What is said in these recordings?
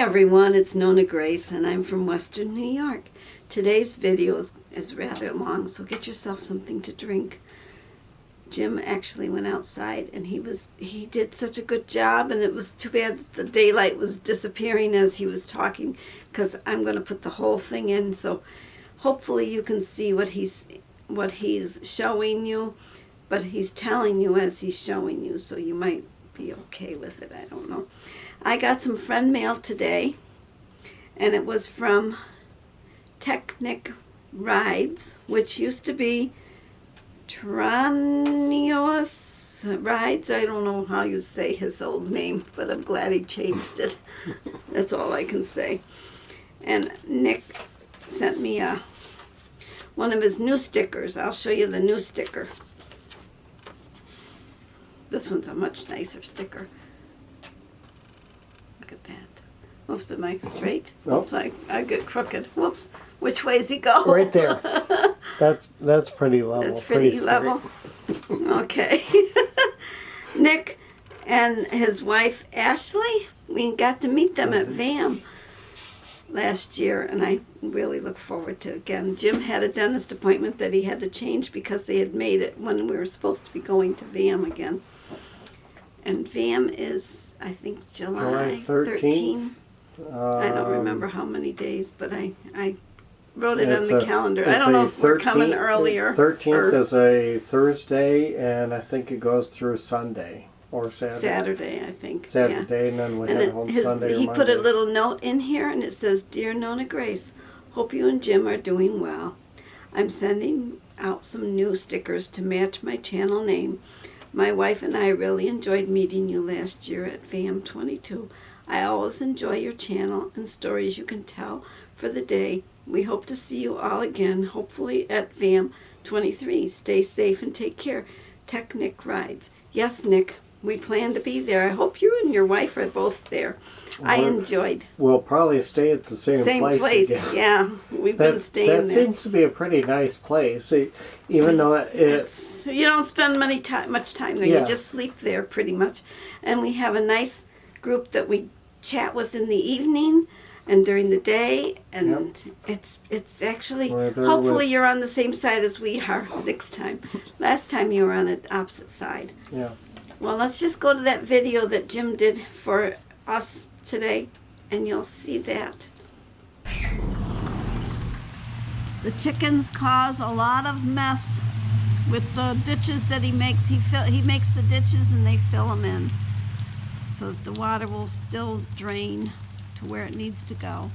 everyone, it's Nonna Grace and I'm from Western New York. Today's video is rather long, so get yourself something to drink. Jim actually went outside and he did such a good job, and it was too bad that the daylight was disappearing as he was talking, because I'm going to put the whole thing in, so hopefully you can see what he's showing you, but he's telling you as he's showing you, so you might be okay with it. I don't know. I got some friend mail today, and it was from Technic Rides, which used to be Tranios Rides. I don't know how you say his old name, but I'm glad he changed it. That's all I can say. And Nick sent me one of his new stickers. I'll show you the new sticker. This one's a much nicer sticker. Look at that. Whoops, am I straight? Nope. Whoops, I get crooked. Whoops. Which way's he go? Right there. That's pretty level. That's pretty level. Okay. Nick and his wife Ashley, we got to meet them at VAM last year, and I really look forward to it again. Jim had a dentist appointment that he had to change because they had made it when we were supposed to be going to VAM again. And VAM is, I think, July 13th. I don't remember how many days, but I wrote it on the calendar. I don't know if we're coming earlier. 13th is a Thursday, and I think it goes through Sunday or Saturday. Saturday, I think. Saturday, yeah. and then we head home Sunday or He Monday. put a little note in here, and it says, "Dear Nonna Grace, hope you and Jim are doing well. I'm sending out some new stickers to match my channel name. My wife and I really enjoyed meeting you last year at VAM 22. I always enjoy your channel and stories you can tell for the day. We hope to see you all again, hopefully at VAM 23. Stay safe and take care. Technic Rides." Yes, Nick, we plan to be there. I hope you and your wife are both there. I enjoyed. We'll probably stay at the same place again. Yeah. We've been staying there. That seems to be a pretty nice place, even though it's you don't spend much time there. Yeah. You just sleep there pretty much. And we have a nice group that we chat with in the evening and during the day, and it's actually, hopefully you're on the same side as we are next time. Last time you were on the opposite side. Yeah. Well, let's just go to that video that Jim did for us today, and you'll see that. The chickens cause a lot of mess with the ditches that he makes. He makes the ditches and they fill them in, so that the water will still drain to where it needs to go.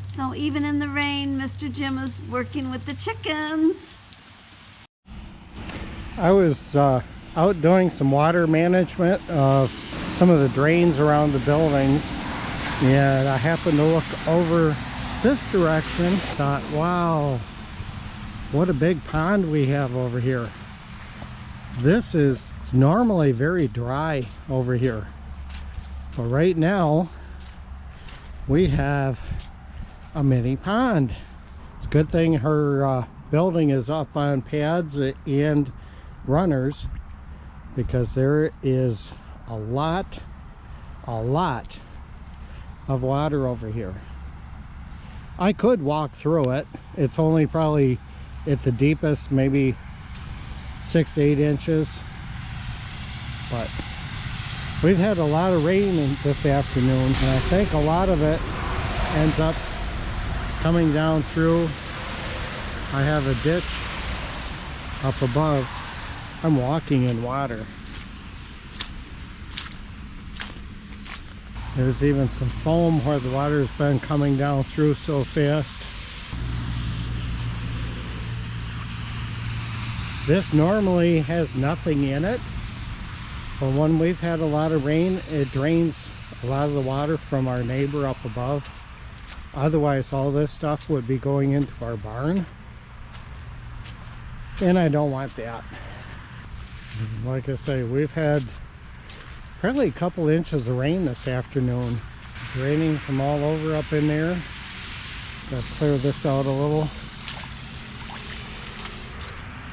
So even in the rain, Mr. Jim is working with the chickens. I was out doing some water management of some of the drains around the buildings, and I happened to look over this direction. Thought, wow, what a big pond we have over here. This is normally very dry over here, but right now we have a mini pond. It's a good thing her building is up on pads and runners, because there is a lot of water over here. I could walk through it. It's only probably at the deepest maybe 6 to 8 inches, but we've had a lot of rain this afternoon, and I think a lot of it ends up coming down through. I have a ditch up above. I'm walking in water. There's even some foam where the water has been coming down through so fast. This normally has nothing in it, but when we've had a lot of rain, it drains a lot of the water from our neighbor up above. Otherwise, all this stuff would be going into our barn, and I don't want that. Like I say, we've had probably a couple inches of rain this afternoon, draining from all over up in there. Gotta clear this out a little.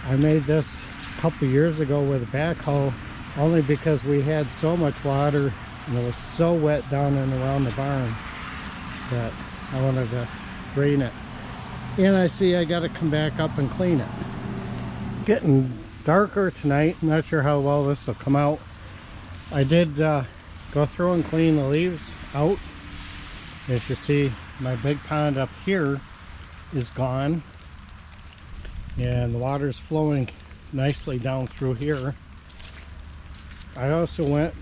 I made this a couple years ago with a backhoe, only because we had so much water and it was so wet down and around the barn. that I wanted to drain it. And I see I got to come back up and clean it. Getting darker tonight. I'm not sure how well this will come out. I did go through and clean the leaves out. As you see, my big pond up here is gone. And the water's flowing nicely down through here. I also went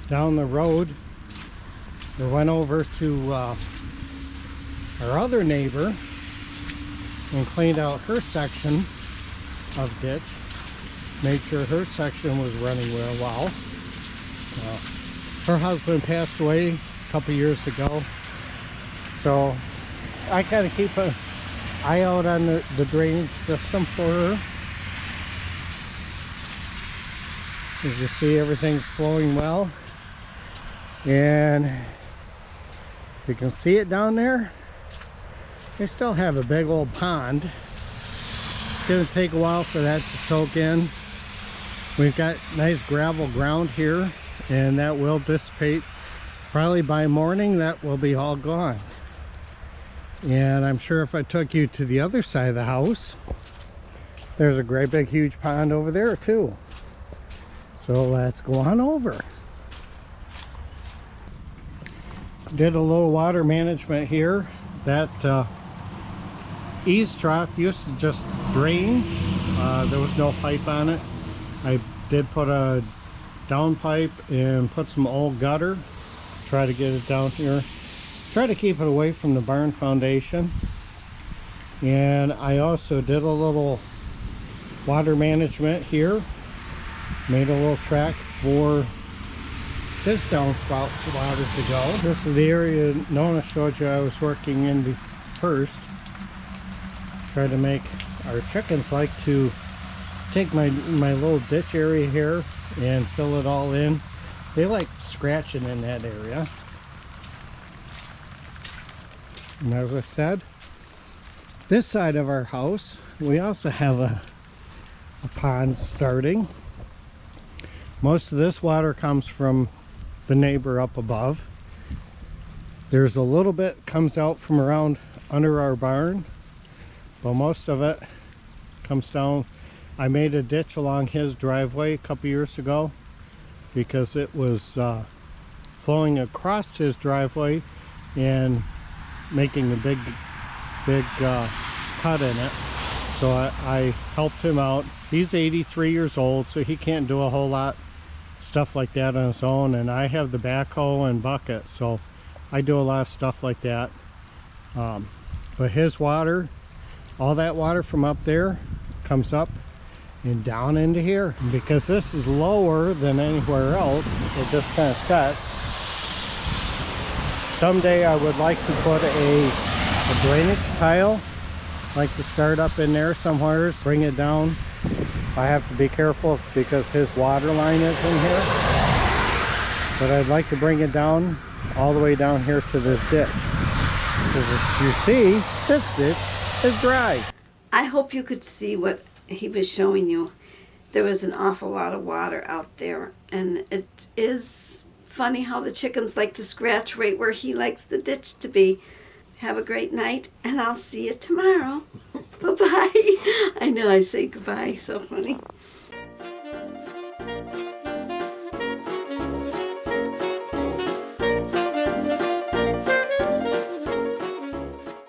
down the road or went over to our other neighbor and cleaned out her section of ditch. Made sure her section was running real well. Her husband passed away a couple years ago, so I kind of keep an eye out on the drainage system for her. As you see, everything's flowing well, and if you can see it down there, they still have a big old pond. It's going to take a while for that to soak in. We've got nice gravel ground here, and that will dissipate. Probably by morning that will be all gone. And I'm sure if I took you to the other side of the house, there's a great big huge pond over there too. So let's go on over. Did a little water management here. That eaves trough used to just drain. There was no pipe on it. I did put a down pipe and put some old gutter. Try to get it down here. Try to keep it away from the barn foundation. And I also did a little water management here. Made a little track for this downspouts water to go. This is the area Nonna showed you I was working in first. Tried to make our chickens like to take my little ditch area here and fill it all in. They like scratching in that area. And as I said, this side of our house, we also have a pond starting. Most of this water comes from the neighbor up above. There's a little bit comes out from around under our barn, but most of it comes down. I made a ditch along his driveway a couple years ago because it was flowing across his driveway and making a big cut in it. So I helped him out. He's 83 years old, so he can't do a whole lot stuff like that on his own, and I have the backhoe and bucket, so I do a lot of stuff like that. But his water, all that water from up there comes up and down into here. Because this is lower than anywhere else, it just kind of sets. Someday I would like to put a drainage tile, like to start up in there somewhere, bring it down. I have to be careful because his water line is in here, but I'd like to bring it down all the way down here to this ditch, because as you see, this ditch is dry. I hope you could see what he was showing you. There was an awful lot of water out there, and it is funny how the chickens like to scratch right where he likes the ditch to be. Have a great night, and I'll see you tomorrow. Bye-bye. I know I say goodbye, so funny.